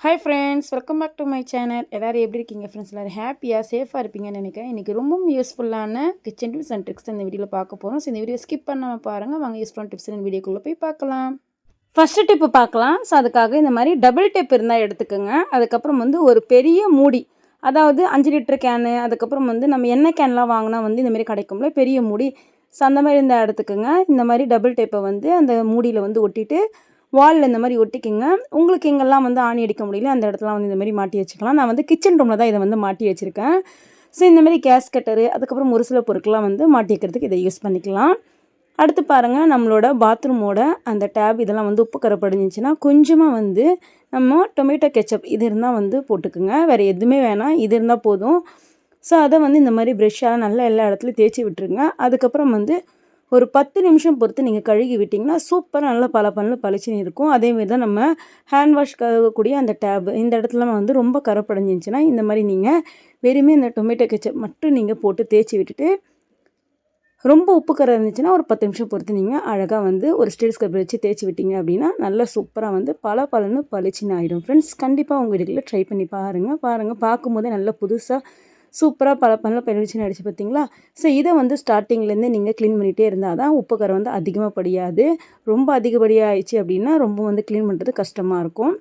Hi friends, welcome back to my channel. எல்லோரும் எப்படி இருக்கீங்க ஃப்ரெண்ட்ஸ்? எல்லோரும் ஹாப்பியாக சேஃபாக இருப்பீங்கன்னு நினைக்கிறேன். இன்றைக்கி ரொம்பவும் யூஸ்ஃபுல்லான கிச்சன் டிப்ஸ் அண்ட் ட்ரிக்ஸ் இந்த வீடியோவில் பார்க்க போகிறோம். ஸோ இந்த வீடியோ ஸ்கிப் பண்ணாமல் பாருங்கள். வாங்க யூஸ்ஃபுல்லான டிப்ஸ் அண்ட் வீடியோக்குள்ளே போய் பார்க்கலாம். ஃபஸ்ட்டு டிப்பு பார்க்கலாம். ஸோ அதுக்காக இந்த மாதிரி டபுள் டேப் இருந்தால் எடுத்துக்கோங்க. அதுக்கப்புறம் ஒரு பெரிய மூடி, அதாவது 5 லிட்டர் கேனு, அதுக்கப்புறம் நம்ம எண்ணெய் கேன்லாம் வாங்கினா இந்தமாரி கிடைக்கும்ல பெரிய மூடி. ஸோ அந்த மாதிரி இருந்தால் எடுத்துக்கோங்க. இந்த மாதிரி டபுள் டேப்பை அந்த மூடியில் ஒட்டிட்டு வாலில் இந்த மாதிரி ஒட்டிக்கிங்க. உங்களுக்கு எங்கெல்லாம் ஆணி அடிக்க முடியல அந்த இடத்துல இந்த மாதிரி மாட்டி வச்சுக்கலாம். நான் கிச்சன் ரூமில் தான் இதை மாட்டி வச்சுருக்கேன். ஸோ இந்தமாரி கேஸ் கட்டரு, அதுக்கப்புறம் ஒரு சில பொருட்கள்லாம் மாட்டி வைக்கிறதுக்கு இதை யூஸ் பண்ணிக்கலாம். அடுத்து பாருங்கள், நம்மளோட பாத்ரூமோட அந்த டேப் இதெல்லாம் உப்பு கரை படிஞ்சிச்சுன்னா கொஞ்சமாக நம்ம டொமேட்டோ கெச்சப் இது இருந்தால் போட்டுக்குங்க. வேறு எதுவுமே வேணாம், இது இருந்தால் போதும். ஸோ அதை இந்த மாதிரி ப்ரெஷ்ஷால் நல்லா எல்லா இடத்துலையும் தேய்ச்சி விட்டுருங்க. அதுக்கப்புறம் ஒரு 10 நிமிஷம் பொறுத்து நீங்கள் கழுகி விட்டிங்கன்னா சூப்பராக நல்லா பளிச்சுன்னு இருக்கும். அதேமாரி தான் நம்ம ஹேண்ட் வாஷ் கழுவக்கூடிய அந்த டேப் இந்த இடத்துல ரொம்ப கரைப்படைஞ்சிருந்துச்சுன்னா இந்த மாதிரி நீங்கள் வெறுமே இந்த டொமேட்டோ கெச்சப் மட்டும் நீங்கள் போட்டு தேய்ச்சி விட்டுட்டு, ரொம்ப உப்பு கரை இருந்துச்சுன்னா ஒரு 10 நிமிஷம் பொறுத்து நீங்கள் அழகாக ஒரு ஸ்டீல் ஸ்க்ரப்பர் வச்சு தேய்ச்சி விட்டிங்க அப்படின்னா நல்லா சூப்பராக பளபளன்னு பளிச்சுன்னு ஆகிடும். ஃப்ரெண்ட்ஸ், கண்டிப்பாக உங்கள் வீடுகளில் ட்ரை பண்ணி பாருங்கள். பார்க்கும்போதே நல்லா புதுசாக சூப்பராக பளபளன்னு பளிச்சுன்னு ஆகிடுச்சு பார்த்தீங்களா? ஸோ இதை ஸ்டார்டிங்லேருந்து நீங்கள் க்ளீன் பண்ணிகிட்டே இருந்தால் தான் உப்பு கரை அதிகமாக படியாது. ரொம்ப அதிகப்படியாக ஆயிடுச்சு அப்படின்னா ரொம்ப க்ளீன் பண்ணுறது கஷ்டமாக இருக்கும்.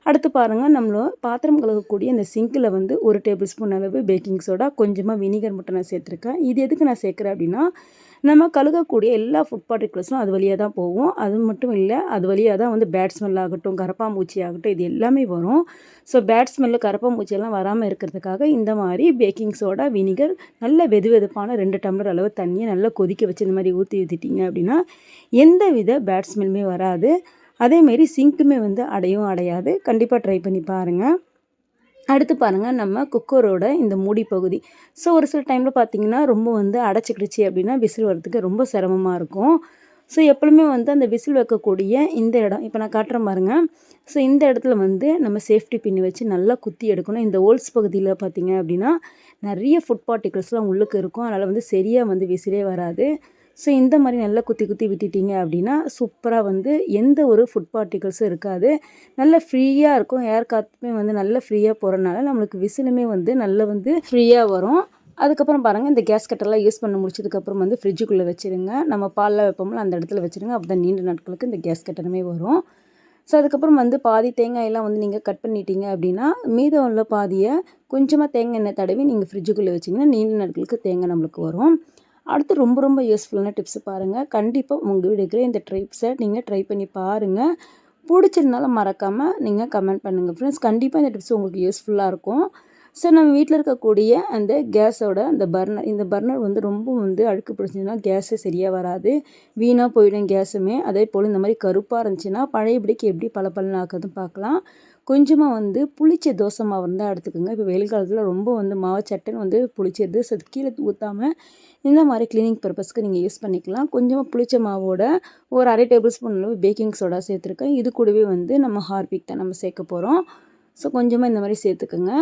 அடுத்து பாருங்கள், நம்மள பாத்திரம் கழுவக்கூடிய இந்த சிங்கில் 1 டேபிள் ஸ்பூன் அளவு பேக்கிங் சோடா, கொஞ்சமாக வினிகர் மட்டும் நான் சேர்த்துருக்கேன். இது எதுக்கு நான் சேர்க்குறேன் அப்படின்னா, நம்ம கழுகக்கூடிய எல்லா ஃபுட் பார்ட்டிகிள்ஸும் அது வழியாக தான் போகும். அது மட்டும் இல்லை, அது வழியாக தான் பேட் ஸ்மெல் ஆகட்டும், கரப்பாம்பூச்சி ஆகட்டும், இது எல்லாமே வரும். ஸோ பேட் ஸ்மெல்லு கரப்பாம்பூச்சியெல்லாம் வராமல் இருக்கிறதுக்காக இந்த மாதிரி பேக்கிங் சோடா, வினிகர், நல்ல வெதுவெதுப்பான 2 டம்ளர் அளவு தண்ணியை நல்லா கொதிக்க வச்சு இந்த மாதிரி ஊற்றிட்டிங்க அப்படின்னா எந்த வித பேட் ஸ்மெல்லுமே வராது. அதேமாரி சிங்க்குமே அடையும் அடையாது. கண்டிப்பாக ட்ரை பண்ணி பாருங்கள். அடுத்து பாருங்கள், நம்ம குக்கரோட இந்த மூடி பகுதி. ஸோ ஒரு சில டைமில் பார்த்திங்கன்னா ரொம்ப அடைச்சிக்கிடுச்சு அப்படின்னா விசில் வரதுக்கு ரொம்ப சிரமமாக இருக்கும். ஸோ எப்பொழுதுமே அந்த விசில் வைக்கக்கூடிய இந்த இடம் இப்போ நான் காட்டுறேன் பாருங்கள். ஸோ இந்த இடத்துல நம்ம சேஃப்டி பின் வச்சு நல்லா குத்தி எடுக்கணும். இந்த ஹோல்ஸ் பகுதியில் பார்த்திங்க அப்படின்னா நிறைய ஃபுட் பார்ட்டிகிள்ஸ்லாம் உள்ளுக்கு இருக்கும். அதனால் சரியாக விசிலே வராது. ஸோ இந்த மாதிரி நல்லா குத்தி குத்தி விட்டுட்டிங்க அப்படின்னா சூப்பராக எந்த ஒரு ஃபுட் பார்ட்டிகிள்ஸும் இருக்காது. நல்லா ஃப்ரீயாக இருக்கும். ஏர் காற்றுமே நல்லா ஃப்ரீயாக போகிறனால நம்மளுக்கு விசிலுமே நல்லா ஃப்ரீயாக வரும். அதுக்கப்புறம் பாருங்கள், இந்த கேஸ் கட்டெல்லாம் யூஸ் பண்ண முடிச்சதுக்கப்புறம் ஃப்ரிட்ஜுக்குள்ளே வச்சுருங்க. நம்ம பாலில் வைப்போம்ல அந்த இடத்துல வச்சுருங்க. அப்போ தான் நீண்ட நாட்களுக்கு இந்த கேஸ் கட்டருமே வரும். ஸோ அதுக்கப்புறம் பாதி தேங்காயெல்லாம் நீங்கள் கட் பண்ணிட்டீங்க அப்படின்னா மீதம் உள்ள பாதியை கொஞ்சமாக தேங்காய் எண்ணெய் தடவி நீங்கள் ஃப்ரிட்ஜுக்குள்ளே வச்சிங்கன்னா நீண்ட நாட்களுக்கு தேங்காய் நம்மளுக்கு வரும். அடுத்து ரொம்ப ரொம்ப யூஸ்ஃபுல்லான டிப்ஸு பாருங்கள். கண்டிப்பாக உங்கள் வீடுகளே இந்த டிப்ஸை நீங்கள் ட்ரை பண்ணி பாருங்கள். பிடிச்சிருந்தாலும் மறக்காமல் நீங்கள் கமெண்ட் பண்ணுங்கள் ஃப்ரெண்ட்ஸ். கண்டிப்பாக இந்த டிப்ஸ் உங்களுக்கு யூஸ்ஃபுல்லாக இருக்கும். ஸோ நம்ம வீட்டில் இருக்கக்கூடிய அந்த கேஸோட அந்த பர்னர், இந்த பர்னர் ரொம்ப அழுக்கு பிடிச்சிதுன்னா கேஸே சரியாக வராது, வீணாக போயிடும் கேஸுமே. அதே போல் இந்த மாதிரி கருப்பாக இருந்துச்சுன்னா பழையபடிக்கு எப்படி பளபளன்னு ஆக்குறதுன்னு பார்க்கலாம். கொஞ்சமாக புளிச்ச தோசை மாவு இருந்தால் எடுத்துக்கோங்க. இப்போ வெயில் காலத்தில் ரொம்ப மாவு சட்டுன்னு புளிச்சிடுது. ஸோ அது கீழே ஊற்றாமல் இந்த மாதிரி க்ளீனிங் பர்பஸ்க்கு நீங்கள் யூஸ் பண்ணிக்கலாம். கொஞ்சமாக புளிச்ச மாவோட ஒரு 1/2 டேபிள் ஸ்பூன் அளவு பேக்கிங் சோடா சேர்த்துருக்கேன். இது கூடவே நம்ம ஹார்பிக் தான் நம்ம சேர்க்க போகிறோம். ஸோ கொஞ்சமாக இந்த மாதிரி சேர்த்துக்குங்க.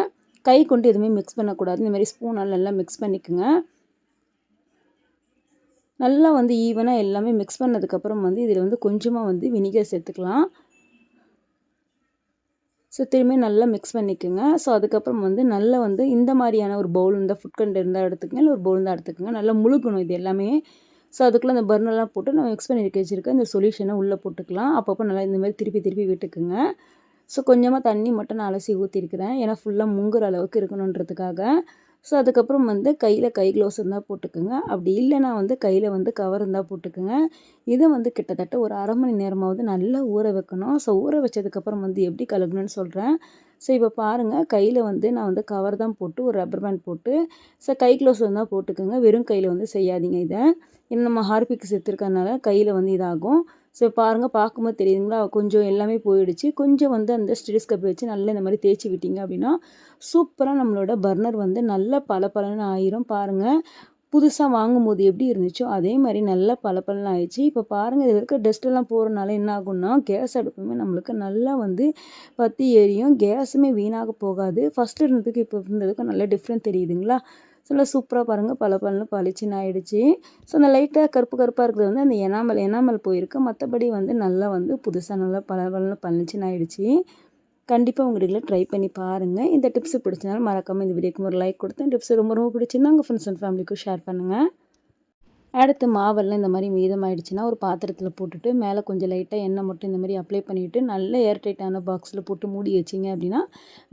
கை கொண்டு எதுவுமே மிக்ஸ் பண்ணக்கூடாது. இந்த மாதிரி ஸ்பூனால் நல்லா மிக்ஸ் பண்ணிக்கோங்க. நல்லா ஈவனாக எல்லாமே மிக்ஸ் பண்ணதுக்கப்புறம் இதில் கொஞ்சமாக வினிகர் சேர்த்துக்கலாம். ஸோ திரும்பி நல்லா மிக்ஸ் பண்ணிக்கோங்க. ஸோ அதுக்கப்புறம் நல்லா இந்த மாதிரியான ஒரு பவுல் இருந்தால் ஃபுட் கண்டெய்னர் இருந்தால் எடுத்துக்கங்க, இல்லை ஒரு பவுல் இருந்தால் எடுத்துக்கோங்க. நல்லா முழுகணும் இது எல்லாமே. ஸோ அதுக்குள்ளே அந்த பர்னர்லாம் போட்டு நான் மிக்ஸ் பண்ணி வச்சுருக்கேன் இந்த சொல்யூஷனை உள்ளே போட்டுக்கலாம். அப்பப்போ நல்லா இந்த மாதிரி திருப்பி திருப்பி விட்டுக்குங்க. ஸோ கொஞ்சமாக தண்ணி மட்டும் நான் அலசி ஊற்றிருக்கிறேன், ஏன்னா ஃபுல்லாக முங்குற அளவுக்கு இருக்கணுன்றதுக்காக. ஸோ அதுக்கப்புறம் கையில் கை க்ளவுஸ் இருந்தால் போட்டுக்குங்க. அப்படி இல்லைனா கையில் கவர் இருந்தால் போட்டுக்குங்க. இதை கிட்டத்தட்ட ஒரு 1/2 மணி நேரமாவது நல்லா ஊற வைக்கணும். ஸோ ஊற வச்சதுக்கப்புறம் எப்படி கழுகணும்னு சொல்கிறேன். ஸோ இப்போ பாருங்கள், கையில் நான் கவர் தான் போட்டு ஒரு ரப்பர் பேண்ட் போட்டு, ஸோ கை க்ளவுஸ் இருந்தால் போட்டுக்குங்க. வெறும் கையில் செய்யாதீங்க இதை. ஏன்னா நம்ம ஹார்பிக் சேர்த்துருக்கறனால கையில் இதாகும். ஸோ பாருங்கள், பார்க்கும்போது தெரியுதுங்களா, கொஞ்சம் எல்லாமே போயிடுச்சு. கொஞ்சம் அந்த ஸ்டீல் ஸ்க்ரப்பர் வச்சு நல்லா இந்த மாதிரி தேய்ச்சி விட்டிங்க அப்படின்னா சூப்பராக நம்மளோட பர்னர் நல்லா பளபளன்னு ஆயிரும். பாருங்கள், புதுசாக வாங்கும்போது எப்படி இருந்துச்சோ அதே மாதிரி நல்லா பளபளன்னு ஆயிடுச்சு. இப்போ பாருங்கள், இதில் இருக்க டஸ்ட்டெல்லாம் போகிறனால என்ன ஆகும்னா கேஸ் அடுப்புமே நம்மளுக்கு நல்லா பற்றி எரியும். கேஸுமே வீணாக போகாது. ஃபஸ்ட்டு இருந்ததுக்கு இப்போ இருந்ததுக்கு நல்ல டிஃப்ரெண்ட் தெரியுதுங்களா? ஸோ நல்லா சூப்பராக பாருங்கள், பளபளன்னு பளிச்சுன்னு ஆயிடுச்சு. ஸோ அந்த லைட்டாக கருப்பு கருப்பாக இருக்கிறது அந்த எனாமல் போயிருக்கு. மற்றபடி நல்லா புதுசாக நல்லா பளபளன்னு பளிச்சுன்னு ஆயிடுச்சு. கண்டிப்பாக உங்கள் வீட்டில் ட்ரை பண்ணி பாருங்கள். இந்த டிப்ஸ் பிடிச்சனால மறக்காமல் இந்த வீடியோக்கு ஒரு லைக் கொடுத்து இந்த டிப்ஸ் ரொம்ப ரொம்ப பிடிச்சிருந்தா உங்கள் ஃப்ரெண்ட்ஸ் அண்ட் ஃபேமிலிக்கும் ஷேர் பண்ணுங்கள். அடுத்து மாவெல்லாம் இந்த மாதிரி மீதமாயிடுச்சுன்னா ஒரு பாத்திரத்தில் போட்டுட்டு மேலே கொஞ்சம் லைட்டாக எண்ணெய் மட்டும் இந்த மாதிரி அப்ளை பண்ணிவிட்டு நல்ல ஏர்டைட்டான பாக்ஸில் போட்டு மூடி வச்சிங்க அப்படின்னா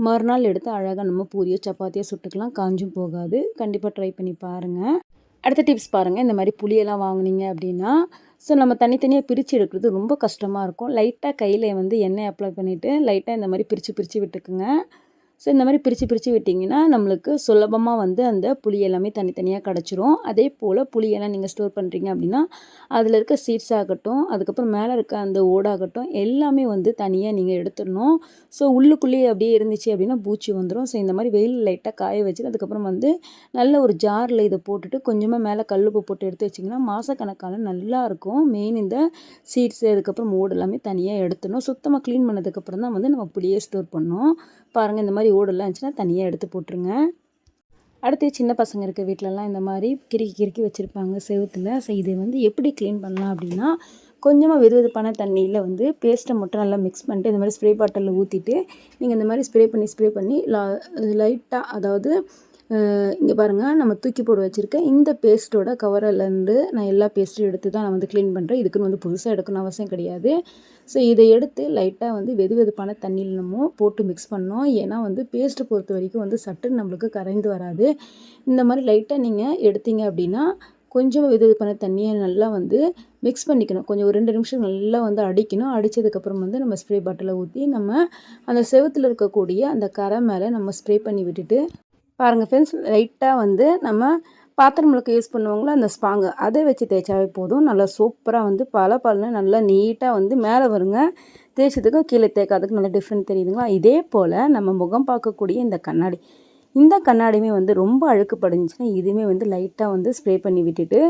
மறுநாள் எடுத்து அழகாக நம்ம பூரியோ சப்பாத்தியோ சுட்டுக்கலாம், காஞ்சும் போகாது. கண்டிப்பாக ட்ரை பண்ணி பாருங்கள். அடுத்த டிப்ஸ் பாருங்கள். இந்த மாதிரி புளியெல்லாம் வாங்குனீங்க அப்படின்னா நம்ம தனித்தனியாக பிரித்து எடுக்கிறது ரொம்ப கஷ்டமாக இருக்கும். லைட்டாக கையில் எண்ணெய் அப்ளை பண்ணிவிட்டு லைட்டாக இந்த மாதிரி பிரித்து விட்டுக்குங்க. இந்த மாதிரி பிரித்து விட்டிங்கன்னா நம்மளுக்கு சுலபமாக அந்த புளி எல்லாமே தனித்தனியாக கிடச்சிரும். அதே போல் புளியெல்லாம் நீங்கள் ஸ்டோர் பண்ணுறீங்க அப்படின்னா அதில் இருக்க சீட்ஸ் ஆகட்டும், அதுக்கப்புறம் மேலே இருக்க அந்த ஓடாகட்டும் எல்லாமே தனியாக நீங்கள் எடுத்துடணும். உள்ளுக்குள்ளேயே அப்படியே இருந்துச்சு அப்படின்னா பூச்சி வந்துடும். இந்த மாதிரி வெயில் லைட்டாக காய வச்சுட்டு அதுக்கப்புறம் நல்ல ஒரு ஜாரில் இதை போட்டுட்டு கொஞ்சமாக மேலே கல்லுப்பு போட்டு எடுத்து வச்சிங்கன்னா மாதக்கணக்கான நல்லாயிருக்கும். மெயின் இந்த சீட்ஸு அதுக்கப்புறம் ஓடு எல்லாமே தனியாக எடுத்துடணும். சுத்தமாக க்ளீன் பண்ணதுக்கப்புறம் தான் நம்ம புளியை ஸ்டோர் பண்ணணும். பாருங்கள், இந்த மாதிரி ஓடெல்லாம் இருந்துச்சுன்னா தனியாக எடுத்து போட்டுருங்க. அடுத்து சின்ன பசங்க இருக்க வீட்டிலலாம் இந்த மாதிரி கிறுக்கி வச்சுருப்பாங்க செவுத்தில். இதை எப்படி க்ளீன் பண்ணலாம் அப்படின்னா கொஞ்சமாக வெதுவெதுப்பான தண்ணியில் பேஸ்ட்டை மட்டும் நல்லா மிக்ஸ் பண்ணிட்டு இந்த மாதிரி ஸ்ப்ரே பாட்டிலில் ஊற்றிட்டு நீங்கள் இந்த மாதிரி ஸ்ப்ரே பண்ணி லைட்டாக, அதாவது இங்கே பாருங்கள், நம்ம தூக்கி போட வச்சுருக்கேன் இந்த பேஸ்ட்டோட கவரிலேருந்து நான் எல்லா பேஸ்ட்டும் எடுத்து தான் நான் க்ளீன் பண்ணுறேன். இதுக்குன்னு புதுசாக எடுக்கணும் அவசியம் கிடையாது. இதை எடுத்து லைட்டாக வெதுவெதுப்பான தண்ணியில் நம்ம போட்டு மிக்ஸ் பண்ணோம். ஏன்னா பேஸ்ட்டை பொறுத்த வரைக்கும் சட்டுன்னு நம்மளுக்கு கரைந்து வராது. இந்த மாதிரி லைட்டாக நீங்கள் எடுத்தீங்க அப்படின்னா கொஞ்சம் வெதுவெதுப்பான தண்ணியை நல்லா மிக்ஸ் பண்ணிக்கணும். கொஞ்சம் ஒரு 2 நிமிஷம் நல்லா அடிக்கணும். அடித்ததுக்கப்புறம் நம்ம ஸ்ப்ரே பாட்டிலில் ஊற்றி நம்ம அந்த செவுத்தில் இருக்கக்கூடிய அந்த கரை மேலே நம்ம ஸ்ப்ரே பண்ணி விட்டுட்டு பாருங்கள் ஃப்ரெண்ட்ஸ், லைட்டாக நம்ம பாத்திரம் முழுக்க யூஸ் பண்ணுவாங்களோ அந்த ஸ்பாங்கு அதை வச்சு தேய்ச்சாவே போதும். நல்லா சூப்பராக பளபளன்னு நல்லா நீட்டாக மேலே வருங்க. தேய்ச்சதுக்கும் கீழே தேய்க்காதுக்கும் நல்லா டிஃப்ரெண்ட் தெரியுதுங்களா? இதே போல் நம்ம முகம் பார்க்கக்கூடிய இந்த கண்ணாடியுமே ரொம்ப அழுக்கு படிஞ்சுன்னா இதுவுமே லைட்டாக ஸ்ப்ரே பண்ணி விட்டுட்டு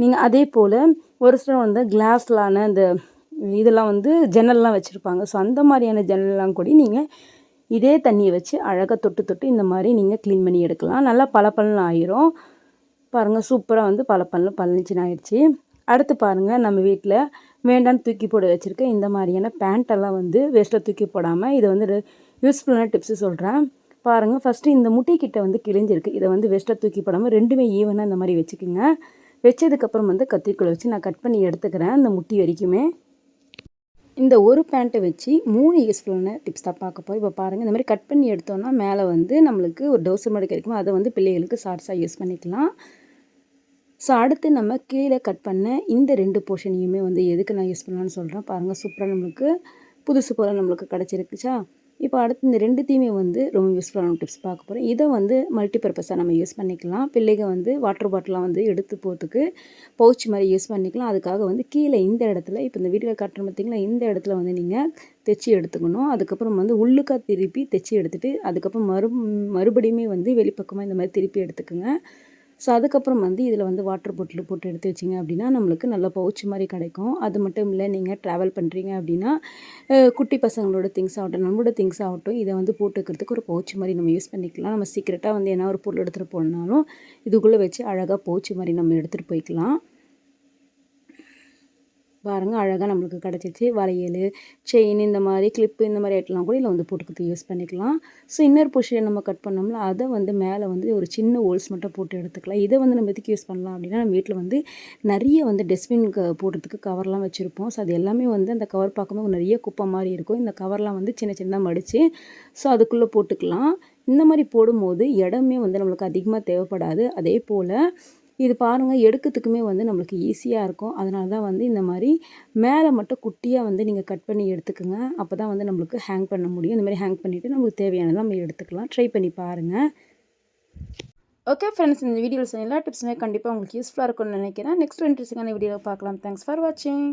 நீங்கள் அதே போல் ஒரு சிலர் கிளாஸ்லான இந்த இதெல்லாம் ஜன்னல்லாம் வச்சுருப்பாங்க. அந்த மாதிரியான ஜன்னல்லாம் கூட நீங்கள் இதே தண்ணியை வச்சு அழகாக தொட்டு இந்த மாதிரி நீங்கள் க்ளீன் பண்ணி எடுக்கலாம். நல்லா பளபளன்னு ஆயிரும். பாருங்கள், சூப்பராக பளபளன்னு ஆயிடுச்சு. அடுத்து பாருங்கள், நம்ம வீட்டில் வேண்டான்னு தூக்கி போட வச்சுருக்க இந்த மாதிரியான பேண்ட்டெல்லாம் வேஸ்ட்டில் தூக்கி போடாமல் இதை யூஸ்ஃபுல்லான டிப்ஸு சொல்கிறேன். பாருங்கள், ஃபஸ்ட்டு இந்த முட்டிக்கிட்ட கிழிஞ்சிருக்கு. இதை வேஸ்ட்டாக தூக்கி போடாமல் ரெண்டுமே ஈவனாக இந்த மாதிரி வச்சுக்கோங்க. வச்சதுக்கப்புறம் கத்திரிக்கோலை வச்சு நான் கட் பண்ணி எடுத்துக்கிறேன் இந்த முட்டி வரைக்குமே. இந்த ஒரு பேண்ட்டை வச்சு 3 யூஸ்ஃபுல்லான டிப்ஸ் தான் பார்க்க போகிறோம். இப்போ பாருங்கள், இந்த மாதிரி கட் பண்ணி எடுத்தோன்னா மேலே நம்மளுக்கு ஒரு டவுசர் மாதிரி கிடைக்கும். அதை பிள்ளைகளுக்கு ஷார்ட்ஸாக யூஸ் பண்ணிக்கலாம். அடுத்து நம்ம கீழே கட் பண்ண இந்த 2 போர்ஷனையுமே எதுக்கு நான் யூஸ் பண்ணலான்னு சொல்கிறேன். பாருங்கள், சூப்பராக நம்மளுக்கு புதுசு போல் நம்மளுக்கு கிடச்சிருக்குச்சா? இப்போ அடுத்து இந்த 2த்தையுமே ரொம்ப யூஸ்ஃபுல்லான டிப்ஸ் பார்க்க போகிறோம். இதை மல்டிபர்பஸாக நம்ம யூஸ் பண்ணிக்கலாம். பிள்ளைங்க வாட்டர் பாட்டிலாம் எடுத்து போகிறதுக்கு பவுச் மாதிரி யூஸ் பண்ணிக்கலாம். அதுக்காக கீழே இந்த இடத்துல இப்போ இந்த வீடியோவில் காட்டுற பார்த்திங்களா, இந்த இடத்துல நீங்கள் தைச்சி எடுத்துக்கணும். அதுக்கப்புறம் உள்ளுக்காக திருப்பி தைச்சி எடுத்துகிட்டு அதுக்கப்புறம் மறுபடியுமே வெளிப்பக்கமாக இந்த மாதிரி திருப்பி எடுத்துக்கோங்க. அதுக்கப்புறம் இதில் வாட்டர் பாட்டில் போட்டு எடுத்து வச்சிங்க அப்படின்னா நம்மளுக்கு நல்ல பவுச் மாதிரி கிடைக்கும். அது மட்டும் இல்லை, நீங்கள் ட்ராவல் பண்ணுறீங்க அப்படின்னா குட்டி பசங்களோட திங்ஸ் ஆகட்டும், நம்மளோட திங்ஸ் ஆகட்டும், இதை போட்டுக்கிறதுக்கு ஒரு பவுச் மாதிரி நம்ம யூஸ் பண்ணிக்கலாம். நம்ம சீக்கிரட்டாக என்ன ஒரு பொருள் எடுத்துகிட்டு போனாலும் இதுக்குள்ளே வச்சு அழகாக பவுச் மாதிரி நம்ம எடுத்துகிட்டு போய்க்கலாம். பாருங்கள், அழகாக நம்மளுக்கு கிடச்சிச்சு. வளையல், செயின், இந்த மாதிரி கிளிப்பு, இந்த மாதிரி ஐட்டம்லாம் கூட இதில் போட்டுக்கிறது யூஸ் பண்ணிக்கலாம். இன்னர் பொசிஷன் நம்ம கட் பண்ணோம்ல அதை மேலே ஒரு சின்ன ஹோல்ஸ் மட்டும் போட்டு எடுத்துக்கலாம். இதை நம்ம எதுக்கு யூஸ் பண்ணலாம் அப்படின்னா நம்ம வீட்டில் நிறைய டஸ்ட்பின் போடுறதுக்கு கவர்லாம் வச்சுருப்போம். அது எல்லாமே அந்த கவர் பார்க்கும்போது நிறைய குப்பை மாதிரி இருக்கும். இந்த கவர்லாம் சின்ன சின்னதாக மடித்து அதுக்குள்ளே போட்டுக்கலாம். இந்த மாதிரி போடும்போது இடமே நம்மளுக்கு அதிகமாக தேவைப்படாது. அதே போல் இது பாருங்கள், எடுக்கிறதுக்குமே நம்மளுக்கு ஈஸியாக இருக்கும். அதனால தான் இந்த மாதிரி மேலே மட்டும் குட்டியாக நீங்கள் கட் பண்ணி எடுத்துக்கோங்க. அப்போ தான் நம்மளுக்கு ஹேங் பண்ண முடியும். இந்த மாதிரி ஹேங் பண்ணிவிட்டு நம்மளுக்கு தேவையானதை நம்ம எடுத்துக்கலாம். ட்ரை பண்ணி பாருங்கள். ஓகே ஃப்ரெண்ட்ஸ், இந்த வீடியோவில் எல்லா டிப்ஸுமே கண்டிப்பாக உங்களுக்கு யூஸ்ஃபுல்லாக இருக்கும்னு நினைக்கிறேன். நெக்ஸ்ட் இன்ட்ரெஸ்டிங்கான வீடியோவில் பார்க்கலாம். தேங்க்ஸ் ஃபார் வாட்சிங்.